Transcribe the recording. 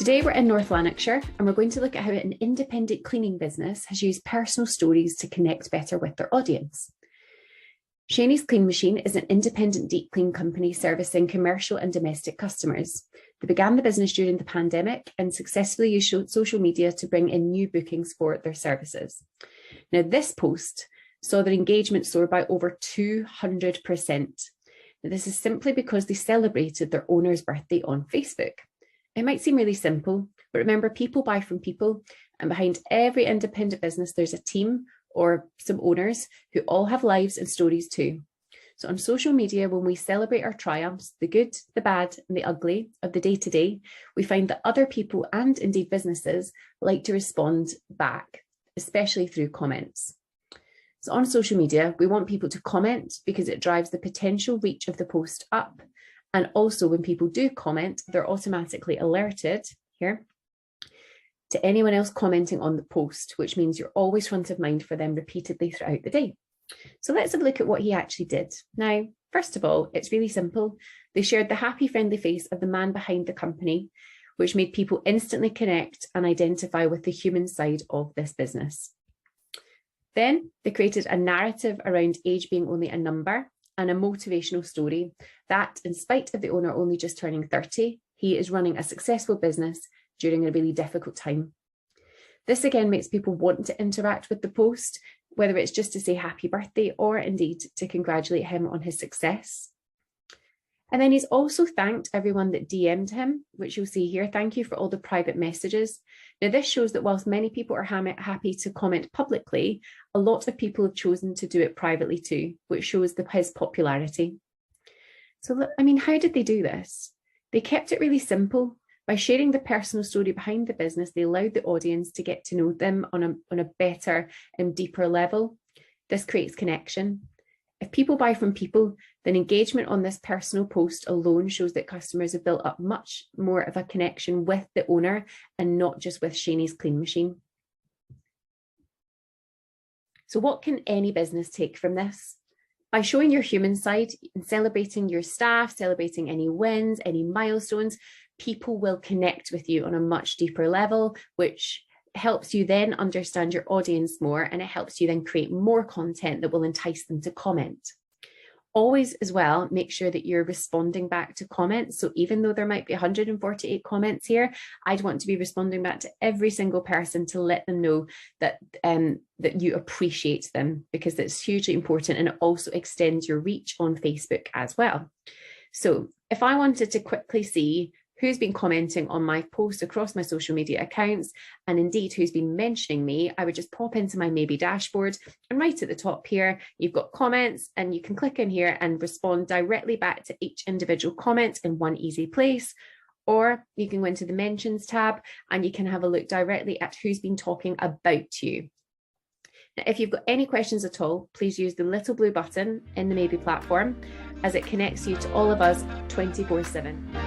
Today we're in North Lanarkshire and we're going to look at how an independent cleaning business has used personal stories to connect better with their audience. Shani's Clean Machine is an independent deep clean company servicing commercial and domestic customers. They began the business during the pandemic and successfully used social media to bring in new bookings for their services. Now, this post saw their engagement soar by over 200%. Now, this is simply because they celebrated their owner's birthday on Facebook. It might seem really simple, but remember, people buy from people, and behind every independent business, there's a team or some owners who all have lives and stories too. So on social media, when we celebrate our triumphs, the good, the bad, and the ugly of the day-to-day, we find that other people and indeed businesses like to respond back, especially through comments. So on social media, we want people to comment because it drives the potential reach of the post up. And also when people do comment, they're automatically alerted here to anyone else commenting on the post, which means you're always front of mind for them repeatedly throughout the day. So let's have a look at what he actually did. Now, first of all, it's really simple. They shared the happy, friendly face of the man behind the company, which made people instantly connect and identify with the human side of this business. Then they created a narrative around age being only a number and a motivational story that, in spite of the owner only just turning 30, he is running a successful business during a really difficult time. This again makes people want to interact with the post, whether it's just to say happy birthday or indeed to congratulate him on his success. And then he's also thanked everyone that DM'd him, which you'll see here. Thank you for all the private messages. Now, this shows that whilst many people are happy to comment publicly, a lot of people have chosen to do it privately too, which shows his popularity. So, I mean, how did they do this? They kept it really simple. By sharing the personal story behind the business, they allowed the audience to get to know them on a better and deeper level. This creates connection. If people buy from people, then engagement on this personal post alone shows that customers have built up much more of a connection with the owner and not just with Shani's Clean Machine. So what can any business take from this? By showing your human side and celebrating your staff, celebrating any wins, any milestones, people will connect with you on a much deeper level, which helps you then understand your audience more, and it helps you then create more content that will entice them to comment. Always as well, make sure that you're responding back to comments. So even though there might be 148 comments here, I'd want to be responding back to every single person to let them know that, that you appreciate them, because that's hugely important, and it also extends your reach on Facebook as well. So if I wanted to quickly see who's been commenting on my posts across my social media accounts, and indeed who's been mentioning me, I would just pop into my Maybe dashboard, and right at the top here, you've got comments, and you can click in here and respond directly back to each individual comment in one easy place. Or you can go into the mentions tab and you can have a look directly at who's been talking about you. Now, if you've got any questions at all, please use the little blue button in the Maybe platform, as it connects you to all of us 24/7.